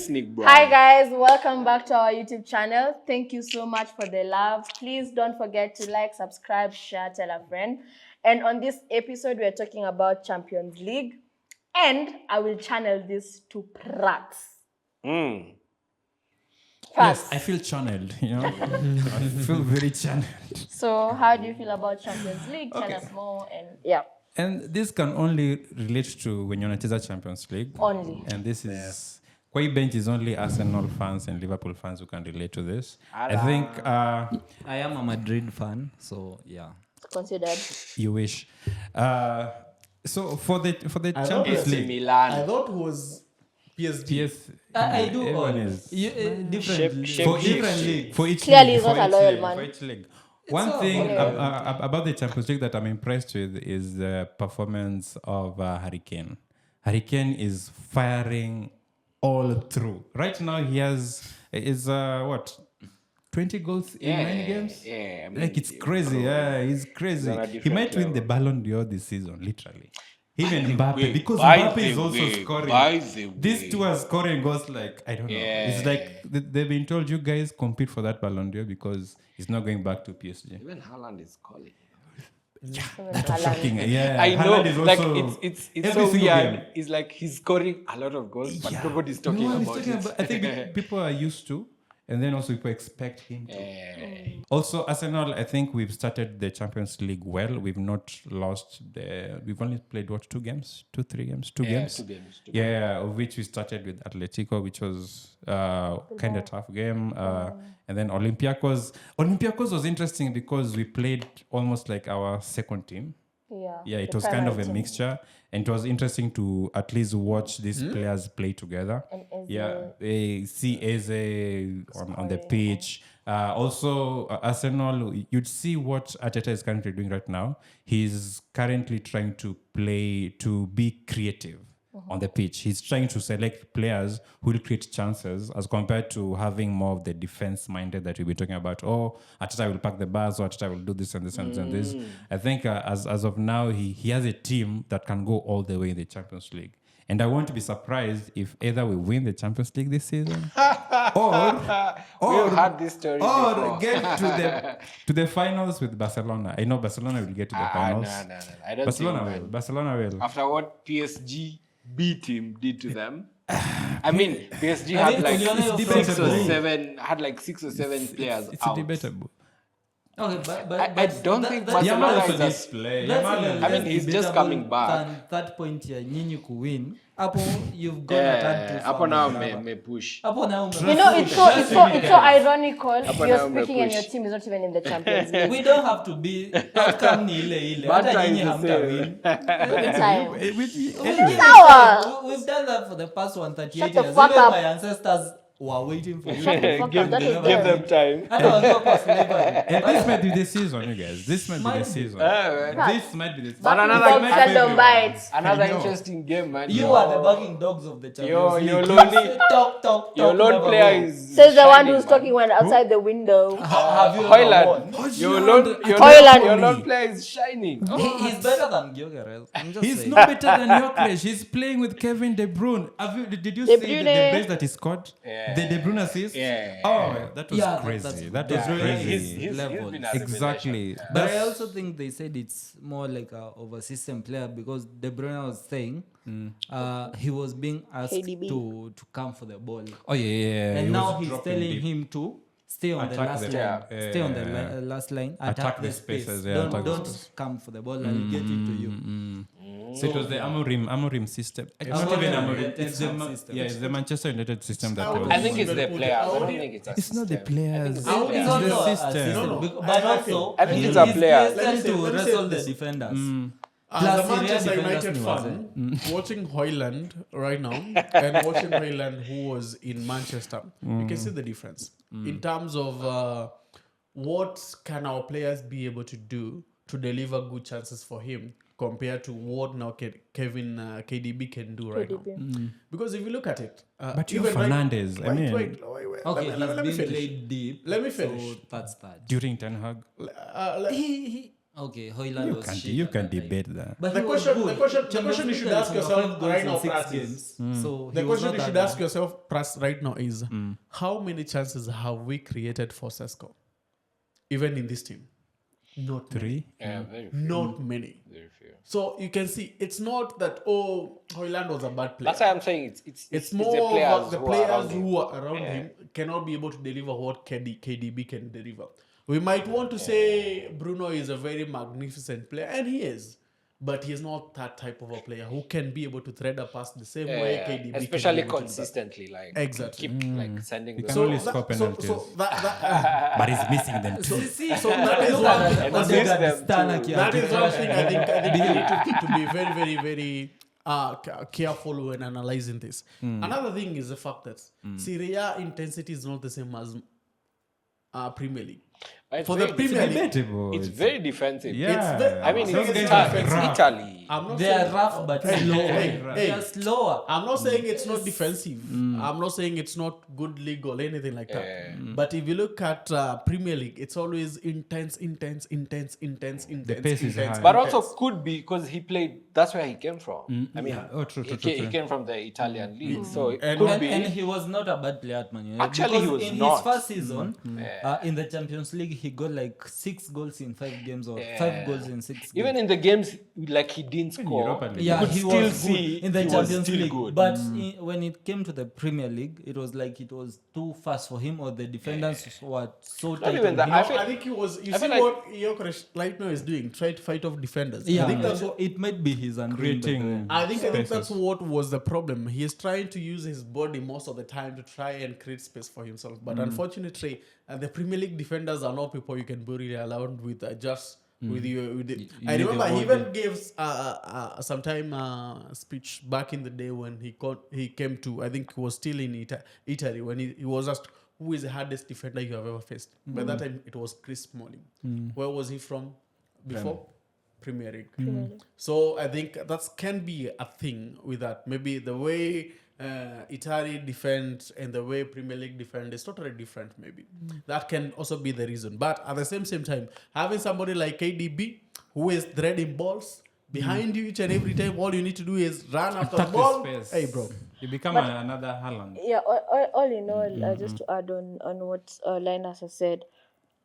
Sneak, bro. Hi guys, welcome back to our YouTube channel. Thank you so much for the love. Please don't forget to like, subscribe, share, tell a friend. And on this episode, we're talking about Champions League. And I will channel this to Prax. Yes, I feel channeled, I feel very channeled. So how do you feel about Champions League? Tell us more and yeah. And this can only relate to when you're a Champions League. Only. And this is... Kwai bench is only Arsenal fans and Liverpool fans who can relate to this. I think... I am a Madrid fan, so yeah. Considered. You wish. So for the Champions AC League... Milan. I thought it was PSG. I do everyone all. is. Different. Shape. Different league. For each Clearly league, he's not for a each loyal league, man. for each league. One thing about the Champions League that I'm impressed with is the performance of Harry Kane. Harry Kane is firing all through. Right now he is 20 goals in 9 games? Yeah, I mean, Like it's crazy. Yeah, he's crazy. He's on a He different might win the level. Ballon d'Or this season, literally. Him and Mbappe, way, because by Mbappe the is also way, scoring. by the These way. two are scoring goals like, I don't know. It's like they've been told, you guys compete for that Ballon d'Or because he's not going back to PSG. Even Haaland is calling. That was shocking. Yeah, I know, Haaland is like also it's every so single weird. game. It's like he's scoring a lot of goals, but nobody's talking No one is about talking it. I think people are used to, and then also people expect him to. Also, Arsenal, I think we've started the Champions League well. We've not lost we've only played 2 games? 3 games? 2 games? 2 games. Yeah, of which we started with Atletico, which was kind of tough game. And then Olympiacos. Olympiacos was interesting because we played almost like our second team. Yeah, it the was kind of a primary team. mixture. And it was interesting to at least watch these players play together. And Eze. Yeah, see Eze on the pitch. Also, Arsenal, you'd see what Arteta is currently doing right now. He's currently trying to be creative on the pitch. He's trying to select players who will create chances as compared to having more of the defense-minded that we'll be talking about. Oh, Arteta will pack the bars, or Arteta will do this and this and this and this. I think as of now, he has a team that can go all the way in the Champions League. And I won't be surprised if either we win the Champions League this season We've had this story before. or get to the finals with Barcelona. I know Barcelona will get to the finals. No. I don't Barcelona think, will. Barcelona will. after what PSG B team did to them. I mean, PSG had like it's 6 or 7 players It's out. debatable. Okay, but I don't think Yamal Barcelona also is did a play. that's Yamal, I mean, he's just coming back. Than that point here, nyinyi kuwin. Hapo you've got a turn too far. hapo now brother. me push. Hapo now You know, it's so ironical. Hapa You're na speaking and your umepush. team is not even in the Champions League. we don't have to be outcome ni ile. Hata Bata nyinyi is the hamta same. win. Every time. Sawa. We've done that for the past 138 Shut the years. fuck Even up. my ancestors were waiting for you. Shut the fuck up. That is Give them the time. Hata wangewa kwa slavery. and this might be the season, you guys. This might be the Might be. season. man. This might be the season. But another- Bob my Sheldon bites. Another I know. interesting game, man. You are the backing dogs of the Champions your League. lonely- Talk. Your lone never player go. is Says the one shining, who's man. talking when outside the window. Have you ever Hoyland. won? Hojlund. Your lone player is shining. He's better than Gyökeres. I'm just He's saying. no better than Jokic. He's playing with Kevin De Bruyne. Did you De see the Bruyne. brace that he scored? Yeah. The De Bruyne assist? Yeah. Oh, that was Yeah, crazy. That that's was crazy. He's Level. been a Exactly. revelation. But I also think they said it's more like of a system player because De Bruyne was saying he was being asked KDB. to come for the ball. Oh, yeah. And he now was he's dropping telling deep. him to stay on the Attack last the- line. yeah. Stay on the last line. Attack the spaces, space. yeah, attack the Don't space. come for the ball and get it to you. So it was the Amorim system. Not Amorim even Amorim. United It's the system. it's the Manchester United system that was. I think it's the players. I don't think it's a It's not the system. players. It's It's It's also the a system. system, No. but also I think he's it's a player. sent Let me to say wrestle the this. defenders. As Plus, a Syria Manchester defenders United ni fan, watching Hoyland right now and watching Hoyland who was in Manchester, you can see the difference in terms of what can our players be able to do to deliver good chances for him compared to what now KDB can do right now. Because if you look at it, But you even right- Fernandez, I mean, wait. Okay, Let me he's been finish. played deep. Let me So finish. that's that. during Ten Hag. He Okay, Hoyland was shit. You at can that time. debate that. But The he was question- good. the question- the Champions question you League should had ask 5 yourself goals right in now, 6 Pras, games. is- So The he was question not you that should bad. ask yourself, Pras, right now is how many chances have we created for Sesko? Even in this team? Not many. 3. Yeah, very few. Not many. Very few. So you can see it's not that Hoyland was a bad player. That's why I'm saying It's the more players, of the who are around players him. who are around him cannot be able to deliver what KDB can deliver. We might want to say Bruno is a very magnificent player, and he is. But he's not that type of a player who can be able to thread a pass the same way KDB especially can be able to do that. consistently, like Exactly. keep like sending He the can ball. only score penalties. That But he's missing them too. so that is one thing. And That assist is- them Stand too. that is one thing I think you need to be very, very, very careful when analyzing this. Another thing is the fact that Serie A intensity is not the same as Premier League. It's For the very Premier League, Debatable. It's very defensive. Yeah. I mean, Those it's, guys are it's rough. Italy. I'm not They are saying, rough but slow. hey, They are slower. I'm not saying it's not defensive. I'm not saying it's not good league or anything like that. But if you look at Premier League, it's always intense. The pace is high. But also could be because he played. That's where he came from. I mean, Oh, true. he came from the Italian league, so it And- could be. And he was not a bad player at Man United. Actually, he Because was in not. his first season, in the Champions League, he got like 6 goals in 5 games or 5 goals in 6 games. Even in the games like he didn't score, Europa League. you Yeah, could he still was see good in the he was Champions still League. good. But when it came to the Premier League, it was like it was too fast for him, or the defenders were so tight. even on that. him. I I think he was. You I see feel like- what Gyökeres right now is doing, try to fight off defenders. Yeah, I think that's so it might be his undoing. Creating- I think Spaces. that's what was the problem. He is trying to use his body most of the time to try and create space for himself. But unfortunately, the Premier League defenders are not people you can bully around with just with you. With the, I need remember the he body. even gave sometime speech back in the day when he came to, I think he was still in Italy, when he was asked who is the hardest defender you have ever faced. By that time it was Chris Smalling. Where was he from before? Premier League. So I think that can be a thing with that. Maybe the way Italy defend and the way Premier League defend is totally different. Maybe that can also be the reason. But at the same time, having somebody like KDB who is threading balls behind you each and every time, all you need to do is run after the Attack the ball. space. Hey, bro. You become another Haaland. Yeah, all in all, just to add on what Linus has said,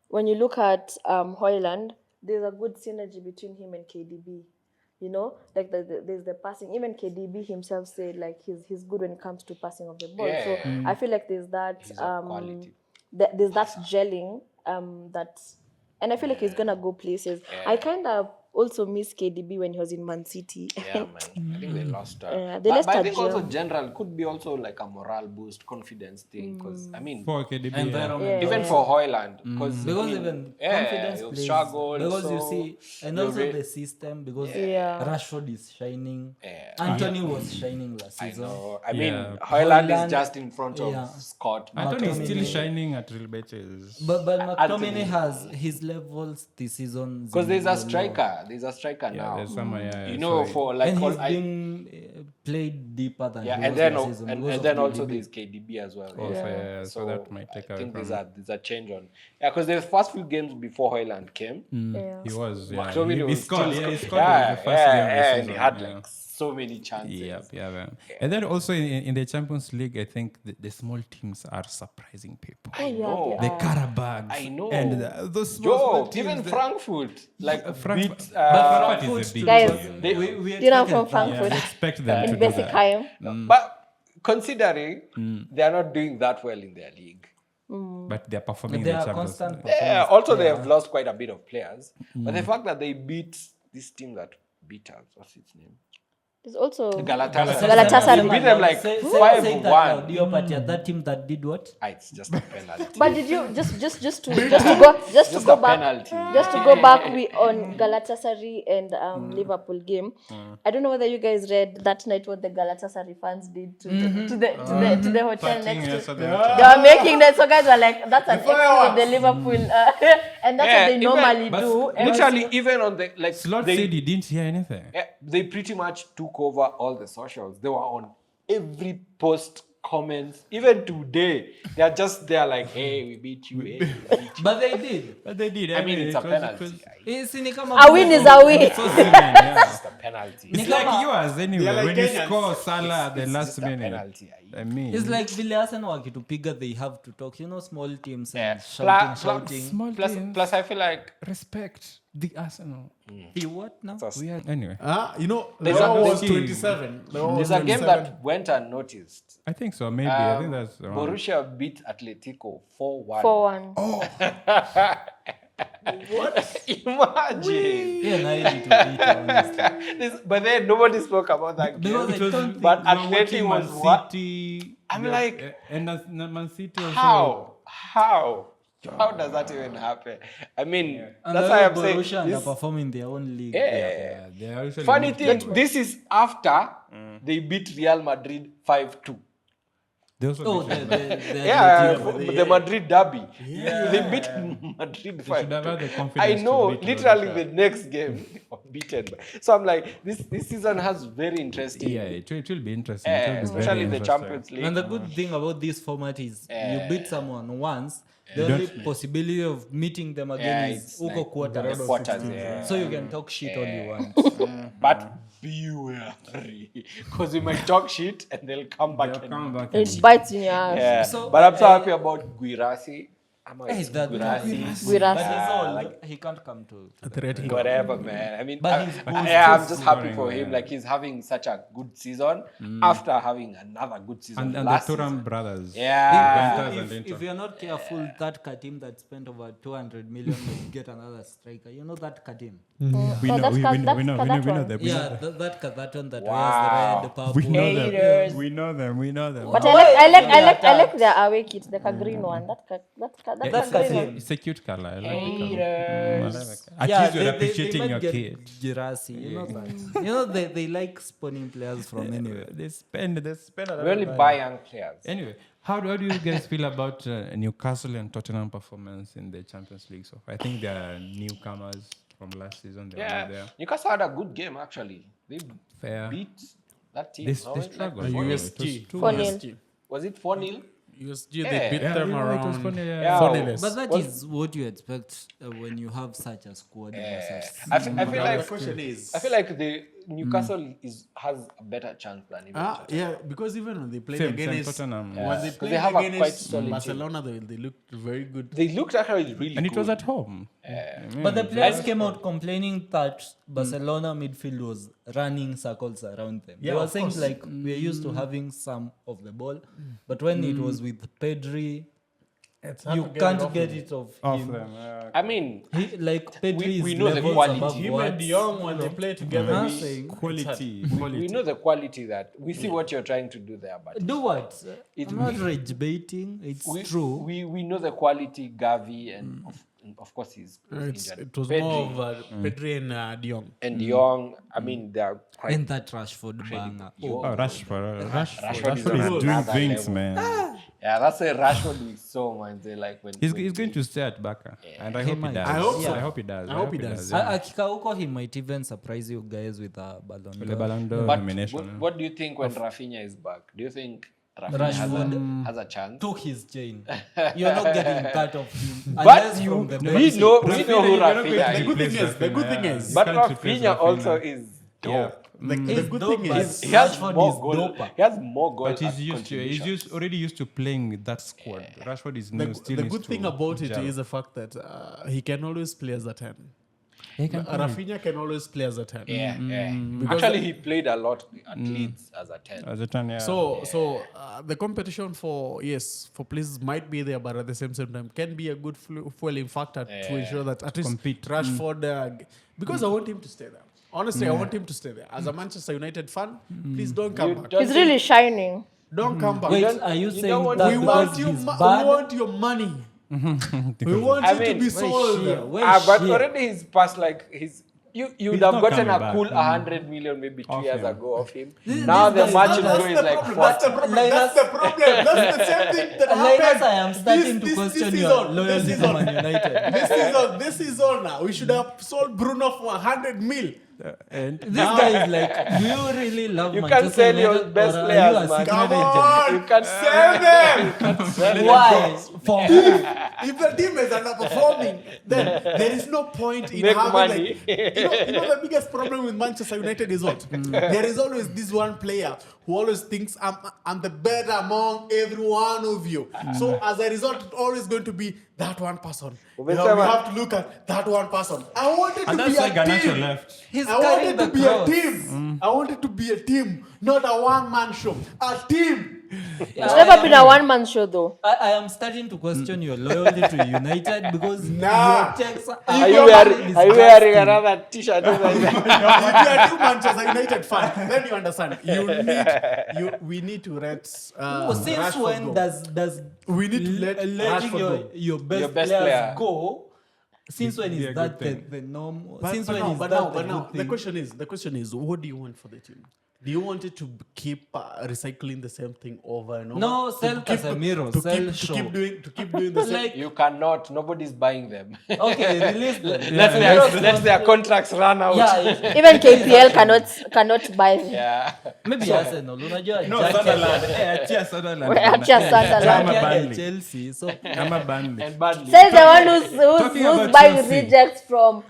when you look at Hoyland, there's a good synergy between him and KDB. You know, like there's the passing. Even KDB himself said like he's good when it comes to passing of the ball. So I feel like there's that He's a quality. there's that gelling that, and I feel like he's gonna go places. I kind of also miss KDB when he was in Man City. Yeah, man. I think they lost. They but lost I a think also gem. general could be also like a morale boost, confidence thing. Because I mean, For KDB. Environment. even for Hoyland, because Because even confidence he'll plays, struggle. because you so see, and you'll also re- the system, because Yeah. Rashford is shining. Yeah. Anthony was shining last I season. know. I mean, Yeah. Hoyland is Hoyland- just in front of yeah. Scott. Anthony is still McTominay. shining at Real Betis. But McTominay Anthony. has his levels this season. Because there's a low. striker. There's a striker Yeah, now. there's someone. Yeah, You know, so for like And all he's being played deeper than yeah, he and was then last season and because of then also KDB. there's KDB as well. Also, yeah, so that might take I away think from there's a change on. Yeah, because the first few games before Hoyland came, Yeah. he was. Yeah, McTominay he was scored. still Yeah, he scoring. scored Yeah, in the first game of the and he season, had yeah. like so many chances. Yeah. And then also in the Champions League, I think the small teams are surprising people. Oh, yeah, know. they The are. Karabags. I know. And those small Yo, teams. even Frankfurt, like Frankfurt- beat. But Frankfurt is a big Guys, team. They- We you know, I'm expected from that. Frankfurt. Yeah, expect them to In do basic that. time. But considering they are not doing that well in their league. But they're performing They in the are Champions constant. League. Yeah, also they have lost quite a bit of players. But the fact that they beat this team that beat us, what's its name? There's also Galatasaray. Galatasaray. They beat them like Say 5-1. that loud. Your party at that team that did what? It's just a penalty. But did you just to go Just a back penalty. just to go back we on Galatasaray and Liverpool game. I don't know whether you guys read that night what the Galatasaray fans did to the hotel next to. They were making that, so guys were like, that's an extra of the Liverpool, and that's what they normally do. And Literally, even on the like, Slot they, said he didn't hear anything. they pretty much took over all the socials. They were on every post comments. Even today, they are just there like, hey, we beat you. Hey, we beat you. But they did. But they did. I mean, it's a it was- penalty. Si ni kama A win is a win. It's It's a penalty. It's like yours anyway. They're like When you Kenyans. score Salah at the It's last just a minute. penalty. I mean, It's like vile Arsenal wakitupiga, they have to talk. You know, small teams and Yeah. shouting. small teams. Plus, I feel like respect the Arsenal. The what now? We are anyway. You know, There's Leon a- was 27. Leon was there's a game 27. that went unnoticed. I think so. Maybe I think that's wrong. Borussia beat Atletico 4-1. 4-1. Imagine. Yeah, na hili to beat, honestly. But then nobody spoke about that game. Because I don't think But We were Atleti watching was Man what? City. I'm yeah, like, and Man City also. How does that even happen? I mean, And that's the why way I'm saying. Borussia This, underperform in their own league. yeah. They are usually Funny not- thing, this is after they beat Real Madrid 5-2. They also Oh, beat the Yeah, Atletico. the Madrid derby. They beat Madrid They should have had the 5-2. confidence I know, to beat literally Borussia. the next game, beaten. So I'm like, this season has very interesting. Yeah, it will be interesting. It will be very Especially the interesting. Champions League. And the good thing about this format is you beat someone once, the You only don't- possibility of meeting them again Yeah, is it's uko like quarters. the quarters, yeah. So you can talk shit all you want. But beware, because we might talk shit and they'll come back. They'll and- come back It bites in your ass. Yeah. So, But I'm so happy about Guirassi. Hey, that Guirassi. But he's old. He can't come to Atletico. Whatever, man. I mean, But he's good. I'm just happy scoring, for him. yeah. Like he's having such a good season after having another good season And the last Turam season. brothers. Yeah. If you're not careful, that Katim that spent over 200 million will get another striker. You know that Katim? We No, know, that's we Ka- know, that's we know, we know, we know them. We know Yeah, them. that one that Wow. wears the red, purple. We know them. Haters. We know them. We know them. But I like their away kit, the green one. That green one. It's a cute color. I like the color. Haters. At Yeah, least you're appreciating might your get kid. Girassi, you know that. You know they like spawning players from anywhere. They spend a lot We only of buy money. young players. Anyway, how do you guys feel about Newcastle and Tottenham performance in the Champions League? So I think they are newcomers from last season. They were Yeah, not there. Newcastle had a good game actually. They Fair. beat that team. They no? Like struggled. 4-0. USG. 4-0. Was it 4-0? USG, Yeah. they beat Yeah, them it was around funny, yeah. Yeah. 4-0. But that Well- is what you expect when you have such a squad. versus- I feel Now, like the question is, I feel like the Newcastle has a better chance than even Tottenham. yeah, because even when they played Same against Tottenham. when they They played have a quite against solid Barcelona, they looked very good. They looked actually really And it good. was at home. But the players came out complaining that Barcelona midfield was running circles around them. Yeah, they were of saying course. like we're used to having some of the ball, but when it was with Pedri, hard you to get it can't off get him. it off Off him. them. I mean, Like Pedri we is know the levels quality. above Him what? and De Jong, when they play together, Nothing. Quality. we know the quality that we see what you're trying to do there, but Do what? It- I'm not rage baiting. It's true. we know the quality Gavi and of course he's injured. it was Pedri more of Pedri and De Jong. and De Jong. I mean, they are quite. And that Rashford banger. Oh, Rashford. Rashford is Rashford is on doing another things, level. man. Yeah, that's why Rashford is so much. They like when He's going to stay at Barca. And I hope he might. does. I hope so. I hope he does. I hope he does. yeah. Akika huko, he might even surprise you guys with a Ballon The d'Or. Ballon d'Or But nomination. what do you think when Rafinha is back? Do you think Rafinha Rashford has a chance? Took his chain. You're not getting cut off him. But Unless you, from the we bench. know who you're not going Rafinha to is. good thing replace is- the good Rafinha, thing yeah. is- You But can't replace Rafinha also is dope. Yeah. The good dope, thing but is, He has Rashford more is goal. doper. He has more goals. But he's already used to playing with that squad. Rashford is new, still the needs good to thing about it gel. is the fact that he can always play as a 10. He can play. Rafinha can always play as a 10. Yeah, yeah. Because Actually, he played a lot at Leeds as a 10. As a 10, yeah. So the competition for places might be there, but at the same time can be a good fueling factor to ensure that at least Compete. Rashford, because I want him to stay there. Honestly, I want him to stay there. As a Manchester United fan, please don't come back. He's really shining. Don't come back. Wait, don't- are you you saying don't want- that we because want you. he's We bad? want your money. We want I you to mean, be where's sold. But already he's passed like his. You would He's have not gotten coming a back. cool 100 million maybe 2 Off years him. ago of him. This Now the guy- margin that's go is like 40. That's the problem. That's the problem. That's the same thing that Linus, happened. I am starting to This question season, your this loyalty to season. Man United. This is all now. We should have sold Bruno for 100 mil. And This guy is like, do you really love You Manchester can't sell your United best or are players, you a man. secret Come agent? on! You can't Sell them! Why? For who? If the team is underperforming, then there is no point in Make having money. like you know the biggest problem with Manchester United is what? There is always this one player who always thinks I'm the better among every one of you. So as a result, it's always going to be that one person. You know, we have to look at that one person. I wanted and to be that's why a Garnacho team. left. He's I carrying wanted to the be cross. a team. I wanted to be a team, not a one-man show. A team. It's never been a one-man show though. I am starting to question your loyalty to United because Nah. your checks Are you wearing another t-shirt over there? If you are a true Manchester United fan, then you understand. We need to let Since Rashford when go. does We need to let letting Rashford go. your best best players player. go? Since when Be a is good that the norm? But Since when now, is but that now, the but now, good the thing? question is, what do you want for the team? Do you want it to keep recycling the same thing over and over? No, To sell keep- Casemiro, to sell keep- Shaw. to keep doing the same. Like, You cannot. Nobody's buying them. okay, release them. Let their contracts run out. Yeah, Even KPL cannot buy him. Yeah. maybe Arsenal. Unajua No, Jack Sunderland. Jack- Achia Sunderland. Achia Sunderland. Ama Jack Burnley. Chelsea. So Ama Burnley. And badly. Says the one who's Talking about buying Chelsea. rejects from.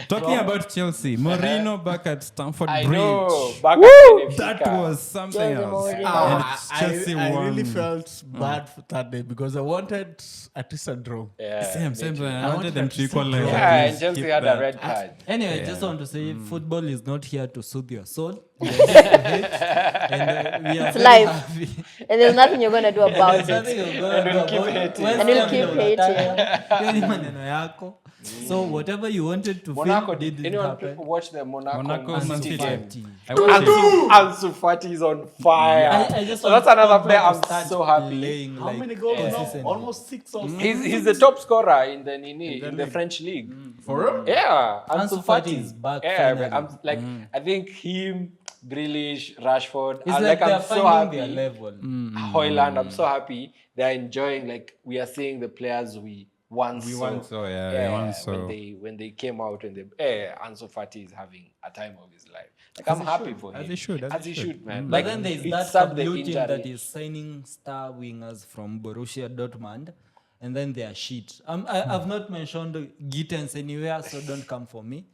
Talking about Chelsea, Mourinho back at Stamford I Bridge. know. Back Woo! at That Benfica. was something Jose else. Mourinho. And I Chelsea won. really felt bad for that day because I wanted at least a draw. Yeah, Same. me too. I wanted them to to equalize. see- at Yeah, and least Chelsea keep had that. a red card. anyway, just want to say football is not here to soothe your soul. We are here to hate, and we are It's very life. happy. And there's nothing you're gonna do about There's it. nothing you're gonna do we'll keep about it. hating. West And we'll Ham keep ndio unataka. hating. Hiyo ni maneno yako. So whatever you wanted to Monaco, feel did didn't anyone happen. watch the Monaco Monaco Man Man City City. game? I watched it. Ansu Fati is on fire. I just so want that's another Pogba player to I'm start so happy. playing How like many goals now? consistently. Almost 6 or 7. He's the top scorer in the French league. For real? Yeah, Ansu Fati is back Yeah, finally. I'm like I think him, Grealish, Rashford. It's I'm like they're I'm so finding happy. their level. Hoyland, I'm so happy they're enjoying. Like we are seeing the players we once We saw. once saw, yeah, we once saw. when they came out and Ansu Fati is having a time of his life. Like I'm happy for him. As he should, as As he he should. should, man. But Like then there's it's that sad the blue team that injury. is signing star wingers from Borussia Dortmund, and then they are shit. I've not mentioned Gittens anywhere, so don't come for me.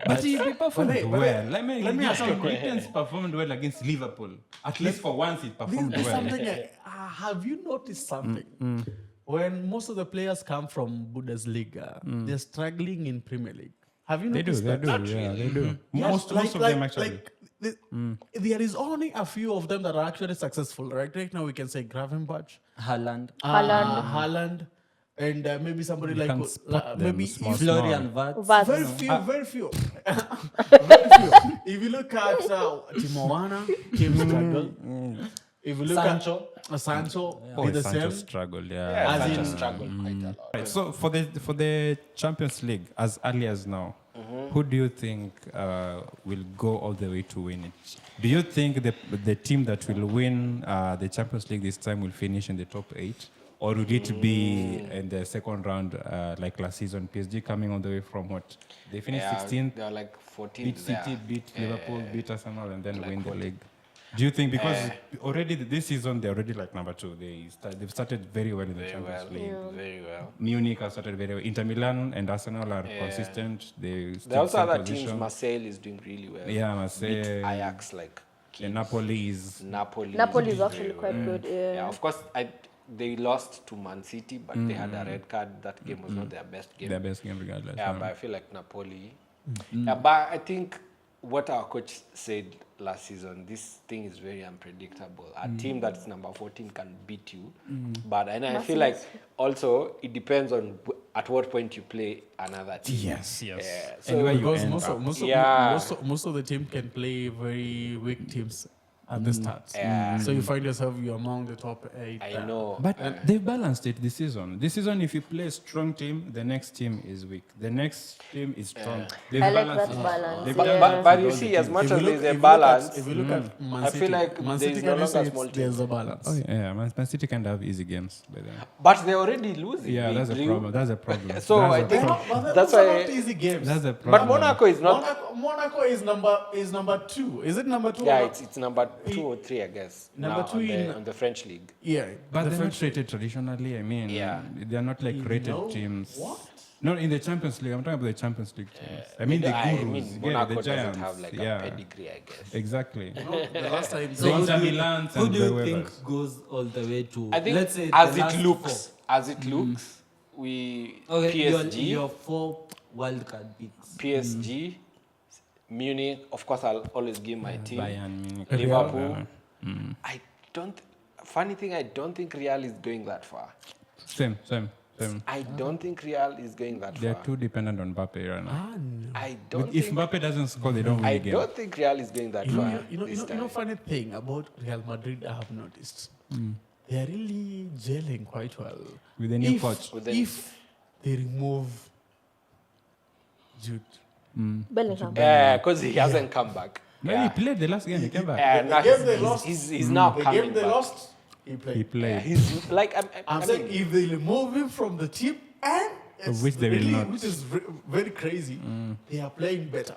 But he performed But well. Let me ask you a Gittens performed well against Liverpool. At least for once, he performed There's well. something. Have you noticed something? When most of the players come from Bundesliga, they're struggling in Premier League. Have you They do, noticed they that? do, yeah, they do. Yes, Most of them actually. There is only a few of them that are actually successful. Right now, we can say Gravenberch, Haaland, Haaland, and maybe somebody like can't spot them, maybe small, if- Florian Wirtz. Vaz. very few, very few, very few. If you look at Timo Werner, came struggle. If you look Sancho. at Sancho, Oh, did the Sancho same. struggled, Yeah, yeah. As Sancho in- struggled quite a lot. Right, so for the Champions League, as early as now, who do you think will go all the way to win it? Do you think the team that will win the Champions League this time will finish in the top 8? Or will it be in the second round like last season? PSG coming all the way from what? They finished 16th, They're like 14 beat City, beat Liverpool, beat Arsenal, and then win the league. Do you think because already this season they're already like number 2, they've started very well in the Champions League. Very well. Munich has started very well. Inter Milan and Arsenal are consistent. They There still are also same other position. teams. Marseille is doing really well. Yeah, Beat Marseille. Ajax like And kids. Napoli is Napoli is doing actually very quite well. good. Yeah, of course, they lost to Man City, but they had a red card. That game was not their best game. their best game regardless. Yeah, but I feel like Napoli. Yeah, but I think what our coach said last season, this thing is very unpredictable. A team that's number 14 can beat you, but and I feel like also it depends on at what point you play another team. Yes. Yeah, And where you Because end most up. of, most, of, Yeah. most, of, most of the team can play very weak teams. at the start. Yeah. So you find yourself you're among the top 8. I know. But they've balanced it this season. This season, if you play a strong team, the next team is weak. The next team is strong. They've I like balanced that it. balance. They've But, yeah. but you all the see, as teams. much If as you look- there's a if you look at- balance, if you look at Man I City, feel like Man there City is can no you say longer small there's team. a balance. Oh, yeah, Man City can have easy games. By then. but they're already losing. Yeah, They that's a drew. problem. That's a problem. So That's I a think problem. But that's those are why. not easy games. That's a But problem. Monaco is not. Monaco is number 2. Is it number 2? Yeah, it's number 2 or 3, I guess. Number now 2 on the French league. Yeah, But the they're French not rated traditionally. I mean, Yeah. they're not like rated No. teams. What? No, in the Champions League. I'm talking about the Champions League teams. I mean, the I Gurus. mean, yeah, Monaco the giants. doesn't have like yeah, a pedigree, I guess. exactly. The last time The Inter who do you- Milans Who and do the you think Webers. goes all the way to? I think let's say as the last it looks, we four. Okay, PSG, your 4 wildcard picks. PSG, Munich. Of course, I'll always give my team. Bayern Munich. Liverpool. I don't. Funny thing, I don't think Real is going that far. Same. I don't think Real is going that They're far. too dependent on Mbappe right now. I don't If think. Mbappe doesn't score, they don't win I the game. don't think Real is going that far. this time. Funny thing about Real Madrid, I have noticed they are really gelling quite well With the new coach. If they remove Jude, Bellingham. Yeah, because he hasn't come back. No, he played the last game. He came back. Now The game they he's, lost- he's now the coming game they back. lost, he played. He played. Yeah, he's like I'm I saying mean, if they remove him from the team, and it's Which they will really, not. which is very crazy, they are playing better.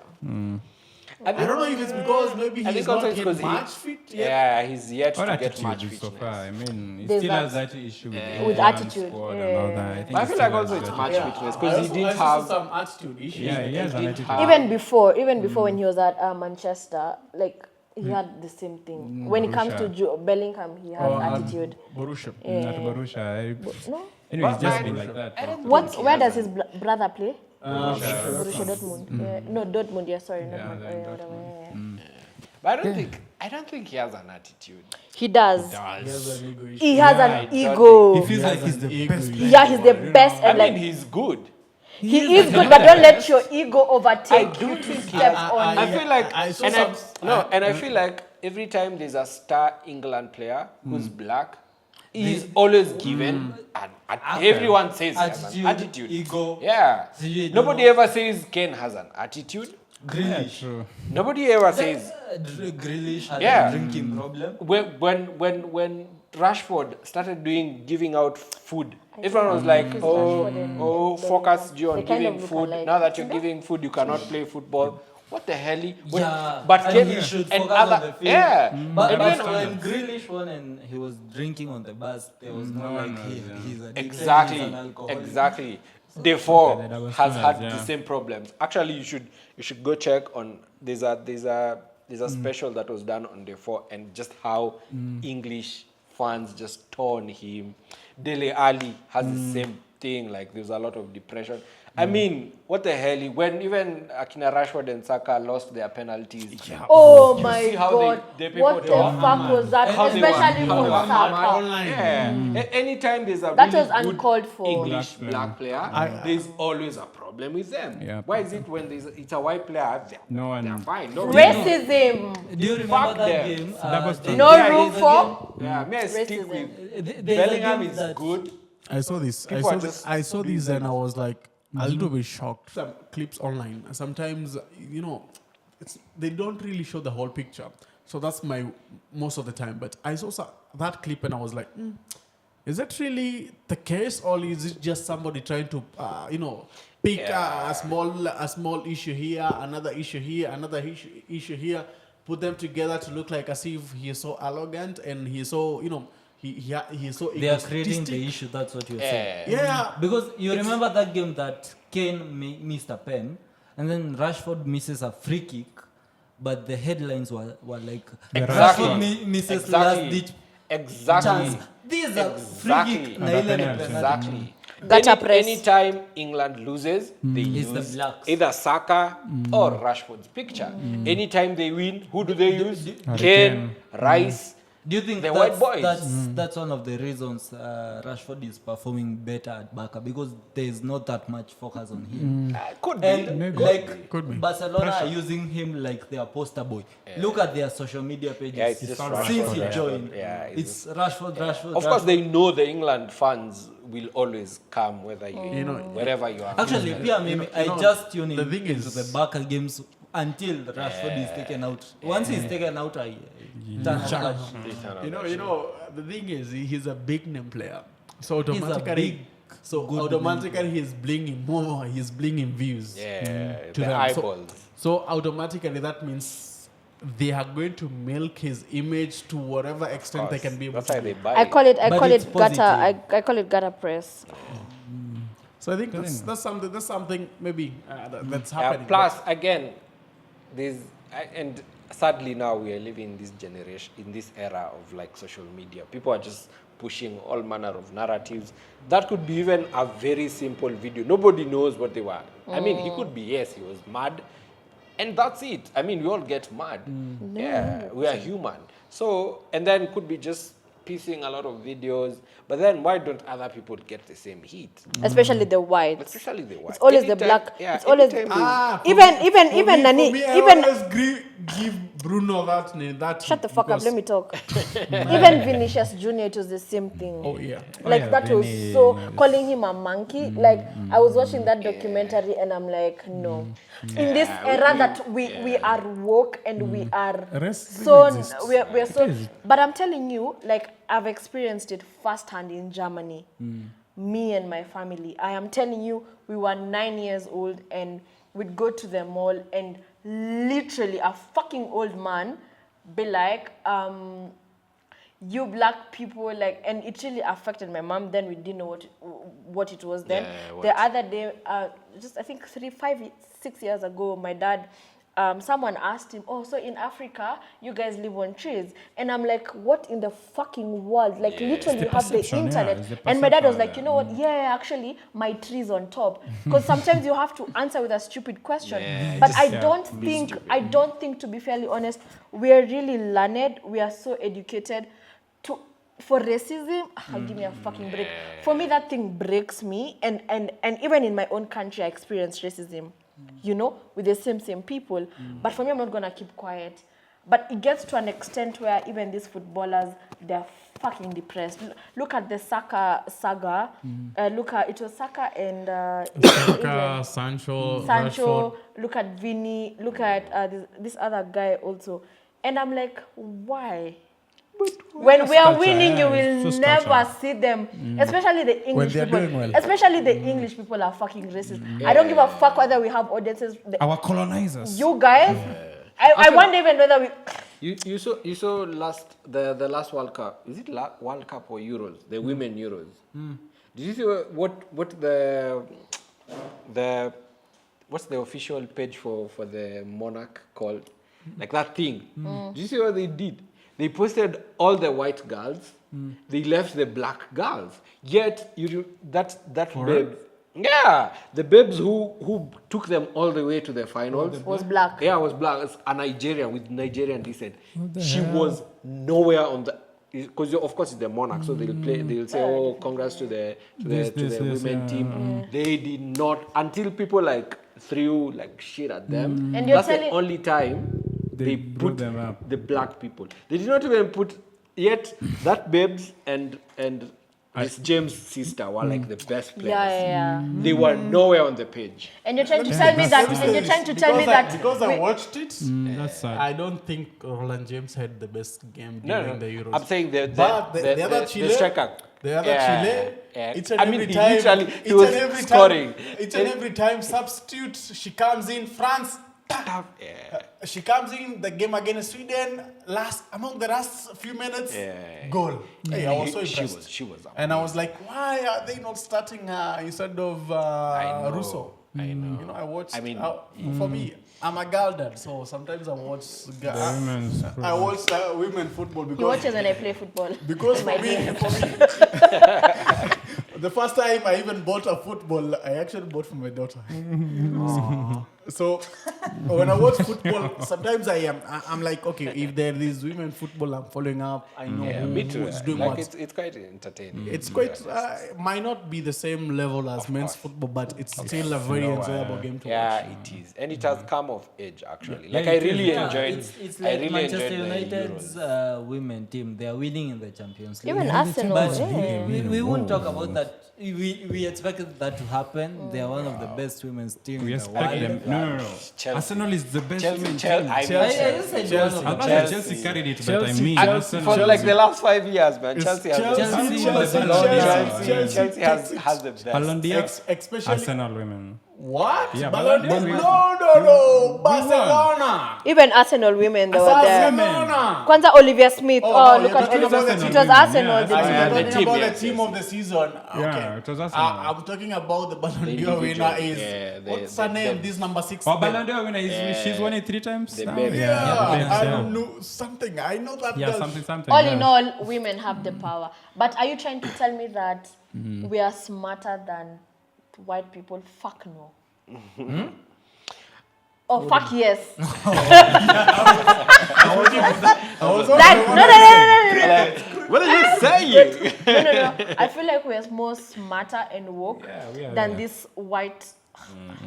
I I don't know if it's because maybe I he's think also not it's yet 'cause match fit yet. yeah, he's yet What to get attitude match is so fitness. far? I mean, he There's still has that- that issue with the attitude, squad and all yeah. that. I think But I he feel still like has also it's that. match Yeah. fitness I because he also- didn't I saw have. some attitude issues. Yeah, he has an didn't attitude. have- Even before when he was at Manchester, like he had the same thing. When it comes to Bellingham, he had attitude. Borussia. Not Borussia. No. Anyway, it's But just I- been like that. Where does his brother play? Borussia. Borussia Dortmund. Yeah. No, Dortmund. Yeah, sorry, not Yeah, Man- then whatever, yeah. But I don't think he has an attitude. He does. He has an ego issue. He has Yeah, an I thought ego. He feels like he's the ego best. issue. Yeah, he's the best. I And mean, like he's good. he is good, but don't let your ego overtake you to step on. I feel like, I saw and some- I feel like every time there's a star England player who's black, he's always given. Everyone says he has an attitude. Ego. Yeah. Sijui Nobody don't ever says Ken has an attitude. Grealish. True. Nobody ever says Grealish had Yeah. a drinking problem. when Rashford started giving out food, everyone was like, Rashford oh, and focus you on They kind of giving look food. alike. Now that you're giving food, you cannot play football. What the hell? Yeah, But and Ken he should and focus on other the field. yeah. But, And but then- when Grealish won and he was drinking on the bus, there was no like he's addicted, Exactly, he's an alcoholic. exactly. Therefore, Yeah, that was has so had nice, the yeah. same problems. Actually, you should go check on there's a special that was done on Therefore and just how English fans just torn him. Dele Ali has the same thing. Like there's a lot of depression. I mean, what the hell? When even Akina Rashford and Saka lost their penalties. Oh You my see how god. the people What the were fuck was that? How they were- Especially how for they were Saka. Online. Yeah. Anytime there's a That really was good uncalled for. English Black black player, there's always a problem with them. Yeah. Why is it when it's a white player, No one- they're fine? No, Racism. Do you remember Fuck that them. game? That was the- No Yeah, room there's a for. yeah, may I stick Racism. with there's a Bellingham game is that- good. I saw this. People are just I saw this, and I was like a little bit shocked. Some clips online. Sometimes, they don't really show the whole picture. So that's my most of the time. But I saw that clip, and I was like, is that really the case, or is it just somebody trying to, pick a small issue here, another issue here, another issue here, put them together to look like as if he is so arrogant and he is so, he is so They are creating egotistic. the issue. That's what you're saying. Yeah. Because you remember that game that Kane missed a pen, and then Rashford misses a free kick, but the headlines were like Exactly. Rashford misses Exactly. last ditch Exactly. chance. These are free Exactly. kick. na ile ni penalty. Exactly. Gutter press. Anytime England loses, they It's the use blacks. either Saka or Rashford's picture. Anytime they win, who do they use? Harry Kane, Rice. Do you think The white boys. that's one of the reasons Rashford is performing better at Barca because there's not that much focus on him? Could be. And like Could be. Barcelona are using him like their poster boy. Look at their social media pages. Yeah, it's just since Rashford, he Rashford. joined. Yeah, it's Rashford. Of course, they know the England fans will always come whether wherever you are. Actually, I just tune in the thing into is- the Barca games until Rashford is taken out. Once he's taken out, I turn on that. You know, the thing is, he's a big name player. So He's a automatically, good automatically he's blinging more. He's blinging views. Yeah, to the them. eyeballs. So automatically that means they are going to milk his image to whatever extent they can be able That's to. why they buy I call it But it's gutter. positive. I call it gutter press. So I think that's something maybe that's happening. Plus, again, there's and sadly now we are living in this generation, in this era of like social media. People are just pushing all manner of narratives. That could be even a very simple video. Nobody knows what they were. I mean, he could be, yes, he was mad. And that's it. I mean, we all get mad. Yeah, we are human. So, and then could be just piecing a lot of videos. But then why don't other people get the same heat? Especially the whites. Especially the white. It's always the Anytime- black. yeah, It's always anytime even Nani. Even give Bruno that. shut the fuck up. because- Let me talk. Even Vinicius Junior, it was the same thing. Oh yeah. Like yeah, that was Vinny, so calling him a monkey. Like I was watching that documentary and I'm like, no. In this era that we are woke and we are Racism so exists. we're so. But I'm telling you, like I've experienced it firsthand in Germany. Me and my family. I am telling you, we were 9 years old and we'd go to the mall and literally a fucking old man be like, you black people, like, and it really affected my mom. Then we didn't know what it was then. Yeah, The other day, just I think 6 years ago, my dad, someone asked him, oh, so in Africa, you guys live on trees. And I'm like, what in the fucking world? Like, literally, you have the perception, yeah, internet. it's the And my dad was perception, like, you know what? Yeah, actually, my tree's on top. Because sometimes you have to answer with a stupid question. Yeah, But just, I don't think, to be fairly honest, we are really learned. We are so educated. For racism, give me a fucking break. For me, that thing breaks me. And even in my own country, I experienced racism, you know, with the same people. But for me, I'm not going to keep quiet. But it gets to an extent where even these footballers, they're fucking depressed. Look at the Saka saga. It was Saka and Saka, Sancho, Sancho. Rashford. Look at Vinny. Look at this other guy also. And I'm like, why? When we are culture, winning, yeah, you it's will just never culture. see them. Especially the English they're people. doing well. Especially the English people are fucking racist. I don't give a fuck whether we have audiences. Our colonizers. You guys, I wonder even whether we. You saw the last World Cup. Is it World Cup or Euros? The women Euros. Did you see what the what's the official page for the monarch called? Like that thing. Did you see what they did? They posted all the white girls. They left the black girls. Yet that babe. Yeah, the babes who took them all the way to the finals Was black. Yeah, was black. It's a Nigerian with Nigerian descent. She was nowhere on the, because of course it's the monarch, so they'll say, oh, congrats to the women team. They did not, until people like threw like shit at them. And you're That's the telling- only time they brought put them up. the black people. They did not even put yet that babes and this James' sister were like the best players. Yeah. They were nowhere on the page. And you're trying to tell me that. And you're trying to tell me that. Because I watched it, That's sad. I don't think Roland James had the best game during the Euros. I'm saying But the other Chile, striker. the other Yeah, Chile, yeah. each and I mean, every he time, literally- he each was and every scoring. time, each and every time substitute, she comes in. France, she comes in the game against Sweden. Among the last few minutes, goal. Hey, I was so impressed. She was And I was like, why are they not starting her instead of know. Russo? I know. You know, I watched. I mean, for me, I'm a girl dad, so sometimes I watch. women's I watch women football He because watches when I play football. because for me, the first time I even bought a football, I actually bought for my daughter. So when I watch football, sometimes I'm like, okay, if there is women football, I'm following up. I know Me too. who's doing Like what. it's quite entertaining. It's quite might not be the same level as men's football, but it's still a very enjoyable game to watch. Yeah, it is, and it has come of age actually. Yeah, Like I it is. really enjoyed. It's I like really Manchester enjoyed the United's Euros. women team. They are winning in the Champions League. Even Yeah, Arsenal. that's But Yeah. we won't talk about that. We expected that to happen. They are one of the best women's teams We in the expect world. them. No. Chelsea. Arsenal is the best Chelsea, women Chelsea, team. I mean, Chelsea. I just said Chelsea. one I'm of not the saying Chelsea carried it, but I Chelsea. mean And Arsenal. for like the last 5 years, man, Chelsea has Chelsea has the best. Ballon d'Or, especially Arsenal women. what? Yeah, Ballon Ballon d'Or? d'Or. No, Barcelona. Even Arsenal women, they were there. Barcelona. Kwanza Olivia Smith. Oh, Oh, no, look you're at talking Olivia about Smith. the It was team. Arsenal. Yeah, the You're team. the talking team, about yes, the team yes, of the season. Yeah, Okay. it was Arsenal. I'm talking about the Ballon The d'Or winner individual. is Yeah, what's her name? This number 6. Oh, Ballon d'Or winner she's won it 3 times. The now. babe. Yeah, babes, I don't know something. I know that. Yeah, girl. something. All yeah. in all, women have the power. But are you trying to tell me that we are smarter than white people? Fuck no. Oh, fuck yes. Like, no. What are you saying? No. I feel like we're more smarter and woke we are, than yeah. this white.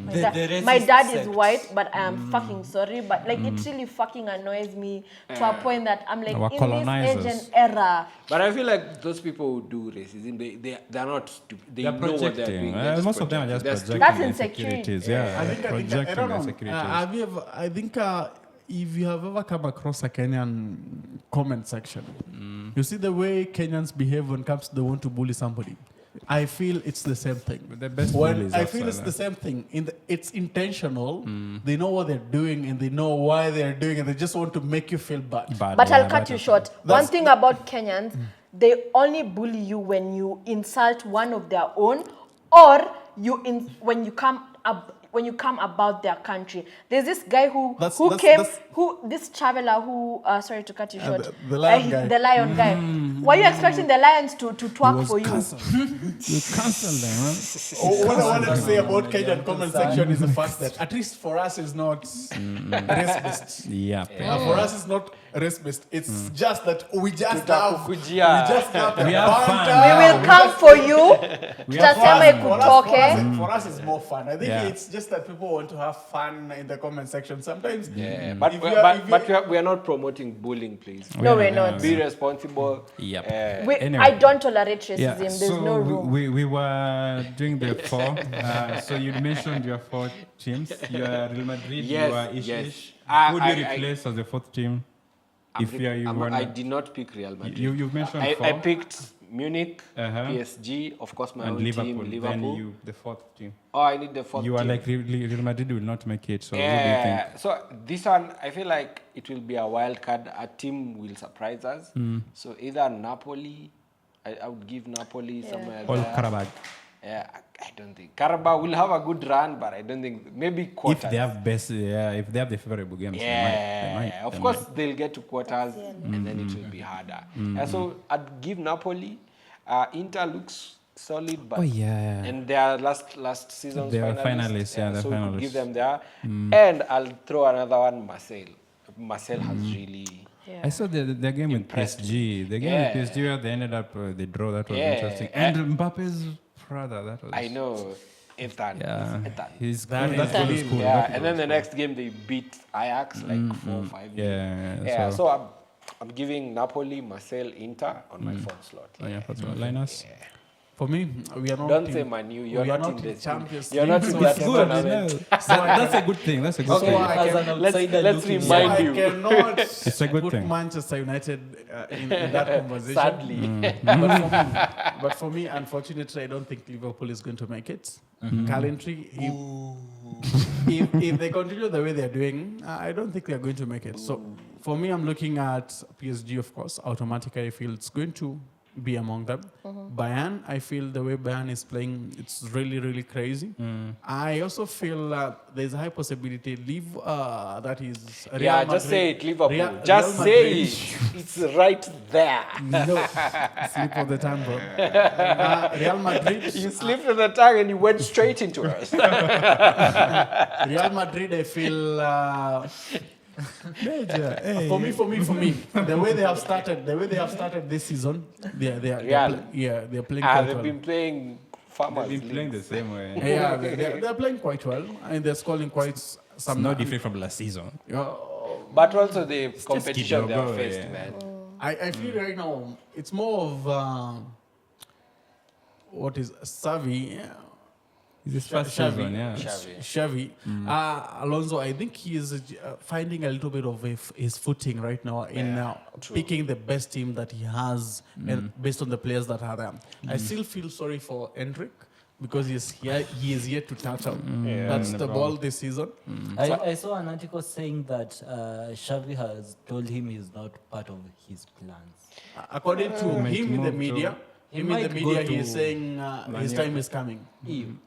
My, The- dad, the my racist dad is sect. white, but I am fucking sorry. But like, it really fucking annoys me to a point that I'm like, Our in this age colonizers. and era, But I feel like those people who do racism, they're not stupid. They They're know what they're projecting. doing. They're just Most of them are just projecting. projecting They're That's their insecurity. insecurities. Yeah, I think I projecting don't their know. insecurities. Have you ever? I think if you have ever come across a Kenyan comment section, you see the way Kenyans behave when it comes to they want to bully somebody. I feel it's the same thing. The best When bullies I are feel it's silent. the same thing. It's intentional. They know what they're doing and they know why they're doing it. They just want to make you feel bad. but yeah, I'll cut that you is- short. One That's- thing about Kenyans, they only bully you when you insult one of their own, or when you come about their country. There's this guy who came, this traveler who, sorry to cut you short, the lion guy. the lion guy. Were you expecting the lions to twerk for you? You cancel them, huh? What I wanted to say about Kenyan comment section is the fact that at least for us it's not racist. Yeah. For us it's not racist. It's just that we just Tutakukujia. have We have fun. We will come for you. Tutasema ikutoke. For us, it's more fun. I think Yeah. it's just that people want to have fun in the comment section. Sometimes, Yeah, but if we you are- if you- we are not promoting bullying, please. No, we're not. Be responsible. Yep. I don't tolerate racism. Yeah, There's so no room. we were doing the 4. So you mentioned your 4 teams. You are Real Madrid. Yes, you are Ish yes. Ish. I- Who do you I- replace as the 4th team? If you I wanna, did not pick Real Madrid. you've mentioned I 4 picked Munich, Uh-huh. PSG, of course, my and own Liverpool. team, Then Liverpool. you the 4th team. Oh, I need the fourth You are team. like Real Madrid will not make it. So who do you think? Yeah, so this one, I feel like it will be a wild card. A team will surprise us. So either Napoli, I would give Napoli somewhere Or there. Karabag. Yeah, I don't think. Carabao will have a good run, but I don't think, maybe quarters. If they have if they have the favorable games, they might. Of course, they'll get to quarters, and then it will be harder. So I'd give Napoli. Inter looks solid, but and their last season's They are finalists. finalists, yeah, they're so we could finalists. give them there. And I'll throw another one, Marseille. Marseille has really. Yeah. I saw the game with PSG. The game with PSG where they ended up they draw. That was Yeah. interesting. And Mbappe's brother. That was. I know. Ethan. Yeah, Ethan. he's That cool. That is was cool. Yeah, That and was then the cool. next game they beat Ajax like 4-5. Yeah. So I'm giving Napoli, Marseille, Inter on my fourth slot. Oh, yeah, that's what Linus. for me, we are not. Don't in- say Man U. You're we are not in in the Champions You're League, not in so that I Good. tournament. That's a good thing. That's a good So thing. I As can- an Let's outsider let's looking in. So remind I you. cannot It's a good put thing. Manchester United in that conversation. Sadly. But for me, unfortunately, I don't think Liverpool is going to make it. Currently, if they continue the way they're doing, I don't think they're going to make it. So for me, I'm looking at PSG, of course. Automatically, I feel it's going to be among them. Bayern, I feel the way Bayern is playing, it's really, really crazy. I also feel there's a high possibility that is Real Yeah, Madrid. just say it, Liverpool. Real Just say Madrid. it. It's right there. No, slip of the tongue, bro. Real Madrid. You slipped on the tongue and you went straight into us. Real Madrid, I feel Major, hey. for me, the way they have started this season, they're playing quite They've well. been playing farmers. They've been playing leagues. the same way. Yeah, they're playing quite well, and they're scoring quite some. No different from last season. But also the competition Kidogo, they are faced, yeah. man. I feel right now it's more of what is Xavi. It's his first Xavi. season, yeah. Xavi. Xavi. Alonso, I think he is finding a little bit of his footing right now in picking the best team that he has and based on the players that are there. I still feel sorry for Endrick because he is yet to touch that's the ball this season. I saw an article saying that Xavi has told him he's not part of his plans. According to him in the media, He in the might media, go he is to saying his time is coming. Ew.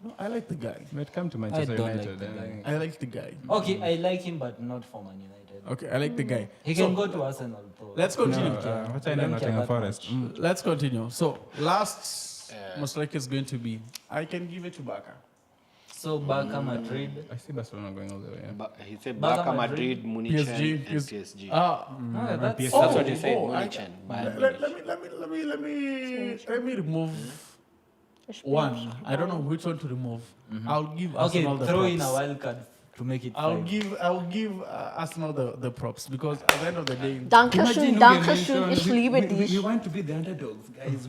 No, I like the guy. But come to I Manchester don't United. like the guy. I like the guy. Okay, I like him, but not for Man United. Okay, I like the guy. He can go to Arsenal, though. Let's continue. What I don't know, care Nottingham that Forest. Let's continue. So last most likely is going to be. I can give it to Barca. So Barca, Madrid. I see Barcelona going all the way. Yeah. He said Barca, Barca, Madrid, Madrid, Munich, PSG. and PSG. That's PSG. That's what he said, I- Munich and Bayern Let Munich. me remove one. I don't know which one to remove. I'll give okay. Arsenal the Throw props. in a wild card to make it. I'll five. give Arsenal the props because at the end of the day, Dankeschön, ich liebe we dich. want to be the underdogs, guys.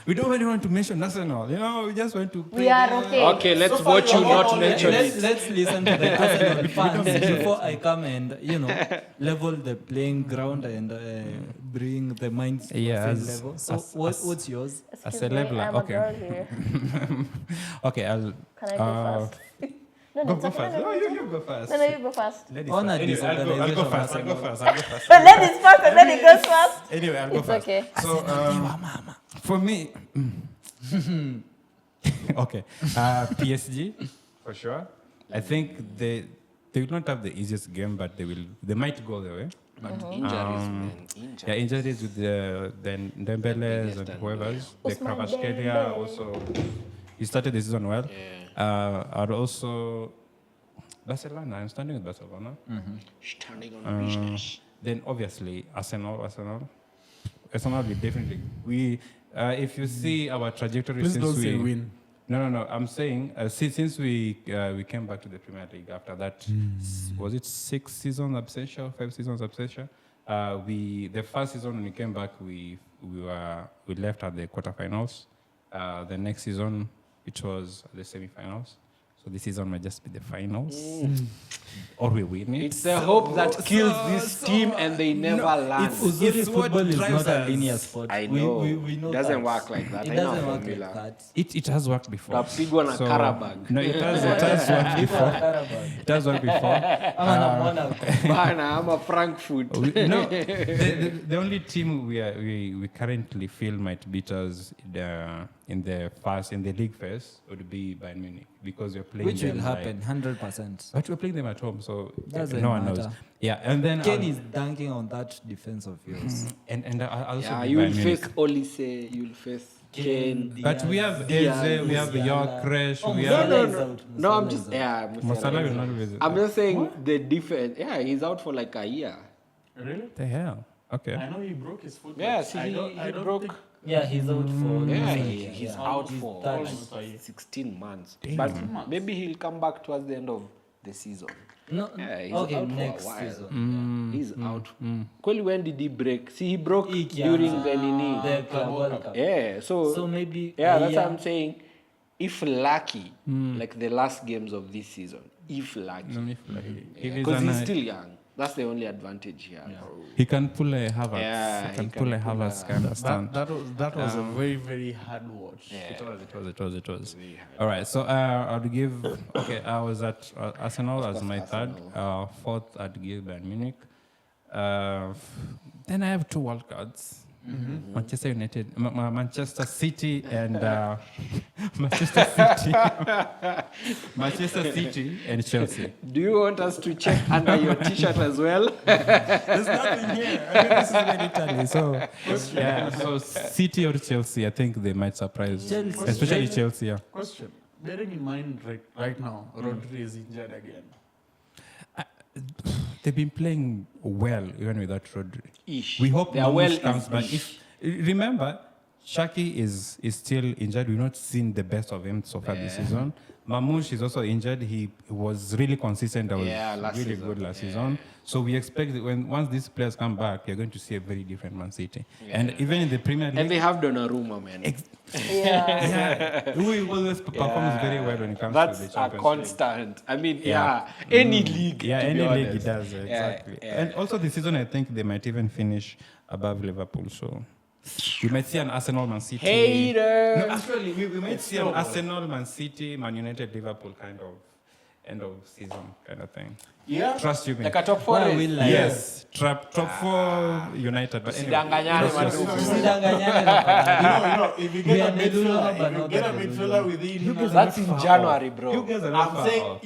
We don't really want to mention Arsenal. You know, we just want to. We are okay. Okay, let's So far vote you you are not all mention Let's, it. let's listen to the Arsenal fans before I come and level the playing ground and bring the minds to the Yeah, same as- level. So as- what's yours? Excuse a me, leveler, I'm okay. a girl here. Okay, I'll. Can I go first? No, Go, it's go okay. first. No, No, it's you okay. go first. No, you go first. Ladies On first. a Anyway, I'll go disorganization first. I'll go of first. I'll go first. So ladies first and then he goes first. Anyway, I'll go It's first. okay. So, for me, okay, PSG for sure. I think they will not have the easiest game, but they might go the way. But injuries, man. Injuries. Yeah, injuries with the Dembeles and whoever's. The Usman Kvaratskhelia Dembele. also. He started the season well. And also Barcelona. I'm standing with Barcelona. Standing on business. Then obviously Arsenal will definitely. If you see our trajectory please since don't we say win. No. I'm saying since we came back to the Premier League after that, was it 6 seasons absentia, 5 seasons absentia? The first season when we came back, we left at the quarterfinals. The next season, it was the semifinals. So this season might just be the finals, or we win it. It's the hope that kills this team and they never learn. It's what Football is drives not a us. linear sport. I know. We know Doesn't that. work like that. It I know doesn't work formula. like that. It has worked before. Tapigwa na Karabag. No, it has worked before. It has worked before. Bana, I'm a Frankfurt. No, the only team we currently feel might beat us in the league phase would be Bayern Munich because we're playing Which them will happen, 100%. but we're playing them at home, so Doesn't no one knows. matter. Yeah, and then Ken is dunking on that defense of yours. and I also Yeah, be you will Bayern Munich. face Olise, you will face Kane. But we have Diaz, Eze, we have Musiala. Yorkresh, Oh, we No, have no, Musiala is no. out. No, I'm Musiala just is out. yeah. Musiala will is not out. visit. I'm just saying the defense. Yeah, he's out for like a year. Really? the hell. Okay. I know he broke his foot. Yeah, but see, I he don't broke. think- Yeah, he's out for. Yeah, he's he's out He's for done. almost a year. 16 months. But maybe he'll come back towards the end of the season. No, Yeah, he's okay, out next for a while. season. He's out. Kweli, when did he break? See, he broke Yeah, during the Nini. the Club World Cup. Yeah, So maybe. yeah, that's yeah. what I'm saying. If lucky, like the last games of this season, if lucky, because he's still young. That's the only advantage here. He can pull a Havertz. Yeah, he can he pull a can pull Havertz. I understand. That was a very, very hard watch. It was. All right, so I'd give. Okay, I was at Arsenal as my third. Fourth, I'd give Bayern Munich. Then I have 2 wild cards. Manchester United, Manchester City, and Manchester City, Manchester City, and Chelsea. Do you want us to check under your T-shirt as well? There's nothing here. I mean, this is very Italy. So, yeah, so City or Chelsea, I think they might surprise, Chelsea. especially Chelsea. Yeah. Question. Bearing in mind right now, Rodri is injured again. They've been playing well even without Rodri. Ish. We hope They are Mamouche well comes back. ish. Remember, Shaki is still injured. We've not seen the best of him so far this season. Mamouche is also injured. He was really consistent. That was last really season. good last season. So we expect that once these players come back, you're going to see a very different Man City. And even in the Premier League, And they have Donnarumma, man. Yeah. who always performs very well when it comes That's to the a Champions League. constant. I mean, any league. Yeah, to any be league it honest. does, exactly. yeah. And also this season, I think they might even finish above Liverpool. So we might see an Arsenal, Man City. Hater. No, actually, we might see an Arsenal, Man City, Man United, Liverpool kind of end of season kind of thing. Yeah. Trust you me. Like a top four race. Yes, top 4 United. But anyway, Usidanganyane, let's just- matu. Usidanganyane na Fernando. If you We get are a midfielder, but if you not get a that midfielder within, That's in January, bro. You guys are not I'm far saying, off.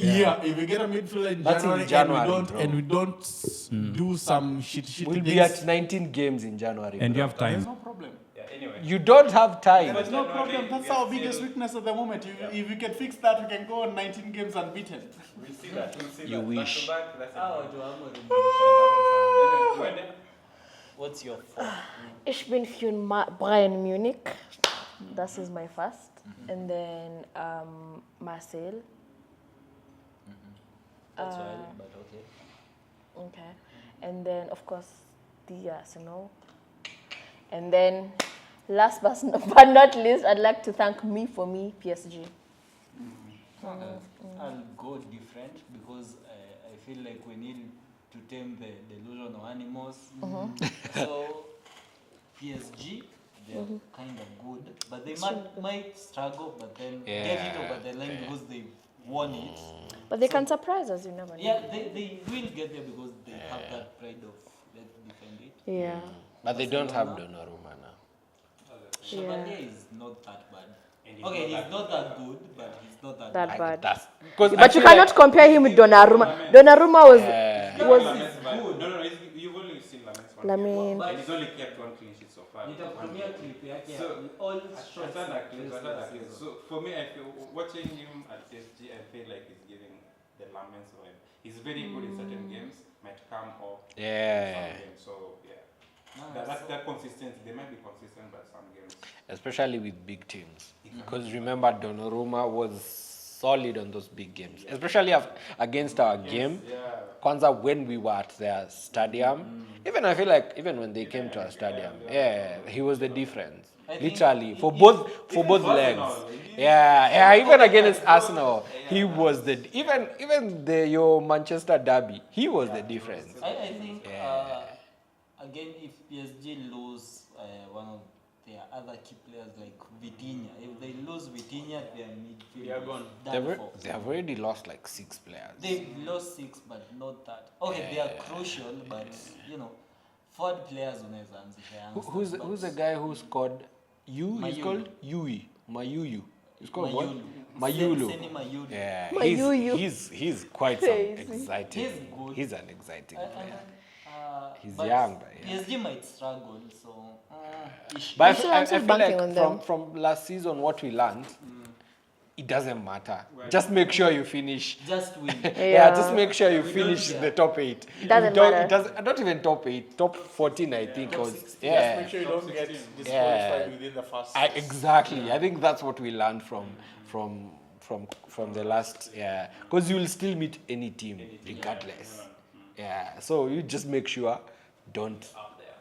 if you get a midfielder in That's in January, January, and we don't do some shit We'll be things, at 19 games in January. And bro. you have time. there's no problem. You don't have time. There's no problem. That's our biggest weakness at the moment. If we can fix that, we can go on 19 games unbeaten. We'll see that. You wish. What's your fault? Ich bin für Bayern Munich. That is my first. And then Marseille. That's why, but okay. Okay. And then, of course, the Arsenal. And then, last but not least, I'd like to thank PSG. I'll go different because I feel like we need to tame the delusional animals. So PSG, they're kind of good, but they might struggle, but then get it over the line because they won it. But they can surprise us, you never know. Yeah, they will get there because they have that pride of let's defend it. Yeah. But they don't have Donnarumma now. Chevalier is not that bad. Okay, he's not that good, but he's not that That bad. bad. Because But you cannot compare him with Donnarumma. Donnarumma was No, you've only seen Lamet's one. Lamine. And he's only kept 1 clean sheet so far. So for me, I feel watching him at PSG, I feel like he's giving the Laments vibe. He's very good in certain games, might come off some games. So yeah, that consistency. They might be consistent, but some games. especially with big teams. Because remember, Donnarumma was solid on those big games, especially against our game. Kwanzaa, when we were at their stadium, even I feel like even when they came to our stadium, he was the difference. Literally for both legs. Even against Arsenal, he was your Manchester derby. He was the difference. I think again, if PSG lose one of their other key players like Vitinha, if they lose Vitinha, their midfield They are gone. They have already lost like 6 players. They've lost 6, but not that. Okay, they are crucial, but forward players Who's the guy who scored? He's Mayulu. called Yui. Mayuyu. He's called what? Mayulu. Mayulu. Mayulu. Yeah, Mayuyu. he's quite Crazy. exciting. He's good. He's an exciting player. He's but young, but PSG might struggle, so. But still- I I'm still feel banking on like them. from last season, what we learned, it doesn't matter. Just make sure you finish. Just win. Just make sure you finish the top 8. Doesn't matter. Not even top 8, top 14, I think. Just make sure you don't get disqualified within the first. Exactly. I think that's what we learned from the last. Because you will still meet any team regardless. So you just make sure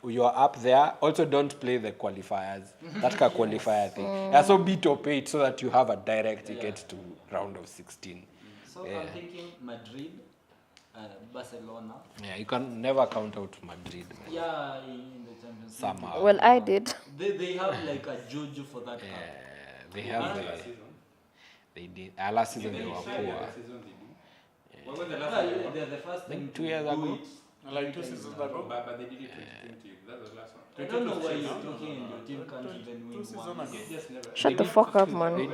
you're up there. Also, don't play the qualifiers. That kind of qualifier thing. So be top 8 so that you have a direct ticket to round of 16. So I'm thinking Madrid, Barcelona. You can never count out Madrid. Man. Yeah, in the Champions League. Somehow. Well, I did. They have like a juju for that cup. They have they did. Last season they were poor. When was the Yeah, last they're the first team 2 to years do ago? it Like 2 seasons ago. But they did it 2020. That was the last one. I don't know why you're talking and your team can't even win 2 seasons one. ago. Just never. Shut the fuck up, man.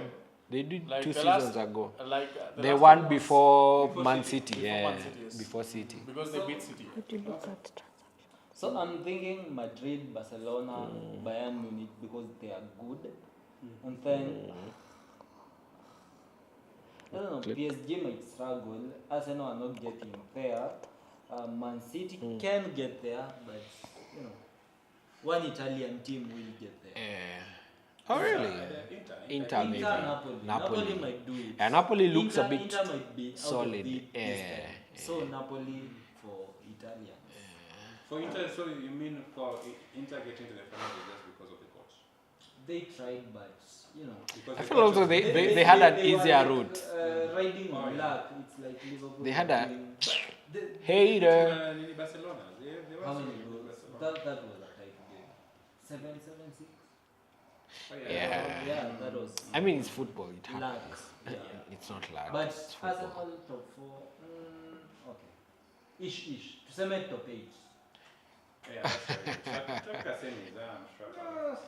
They did Like 2 the seasons last- ago. Like the They last won one was before before Man City. City. Before Yeah, Man City, yes. before City. because they beat City. What do you look at? So I'm thinking Madrid, Barcelona, Bayern Munich because they are good. And then I don't know, PSG might struggle. Arsenal are not getting there. Man City can get there, but you know, one Italian team will get there. Oh really? Inter maybe. Napoli might do it. And Napoli looks a bit Inter might be out solid. Of it this time. So Napoli for Italians. For Inter, so you mean for Inter getting to the final just because of the coach? They tried, but you know. Because I the feel coach also was- they had an were easier like, route. Riding on luck. It's like Liverpool. They had a doing- hater. In Barcelona. They were How so many good in goals? Barcelona. That was a tight game. 7-7-6. Oh, Yeah. Yeah, that was I mean, it's football. It happens. luck. Yeah. It's not luck. But it's football. Arsenal top 4. Okay. Ish. To cement top 8. Yeah, that's right. Structure semis, I'm sure.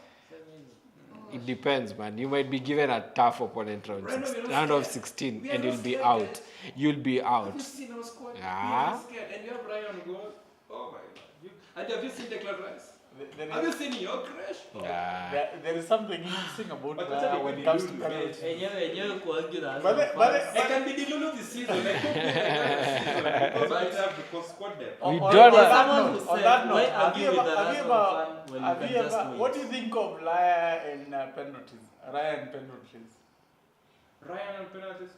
It depends, man. You might be given a tough opponent round of 16, and you'll be out. You'll be out. Have you seen our squad? Yeah. We are scared. And you have Ryan goal. Oh my god. And have you seen Declan Rice? There Have you seen your crash? Yeah. there is something interesting about But Raya when it comes to penalties. Enyewe kuargue na But Arsenal but fans. It can be the Lulu this season. Like, because we have the squad depth. We on, don't on have- that Someone note, who on said, that why note, have argue you with ever, an have you Arsenal ever, fan when have you you can just ever, win? what do you think of Raya in penalties? Raya in penalties. Ryan on penalties,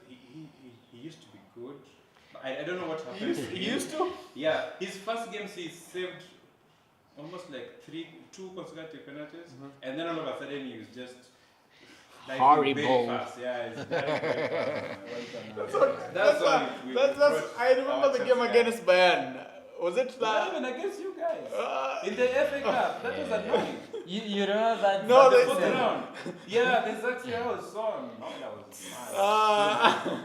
he used to be good. I don't know what happened. He used to? Yeah, his first games he saved almost like 2 consecutive penalties, and then all of a sudden he was just like Horrible. very fast. Yeah, he's very fast. That's why we brought I remember our the game Chelsea against Bayern. Was it Not that? even against you guys. In the FA Cup, that was annoying. You remember that? No, The they- fourth round. Yeah, the exactly I was on. Oh, that was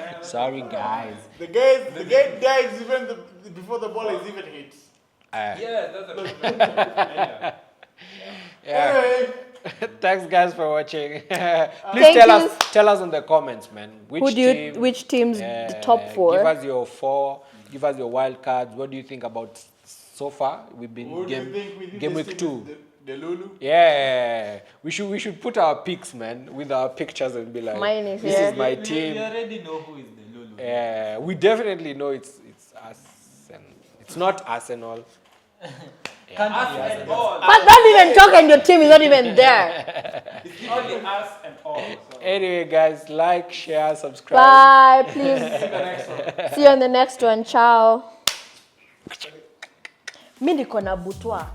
mad. Sorry, guys. The guy dives even before the ball is even hit. Yeah, that's a Yeah. Anyway, Thanks, guys, for watching. Thank Please you. tell us in the comments, man. Which teams the top 4? Give us your 4. Give us your wild cards. What do you think about so far? We've been who do you think we game this week team 2. is the Lulu? Yeah, we should put our pics, man, with our pictures and be like, Mine is this here. is my We team. already know who is the Lulu. Yeah, we definitely know it's us, and it's not Arsenal. Can't us be and Arsenal. all. But don't even talk and your team is not even there. It's only us and all. So. Anyway, guys, like, share, subscribe. Bye, please. See you on the next one. Ciao. Mi niko na butwa.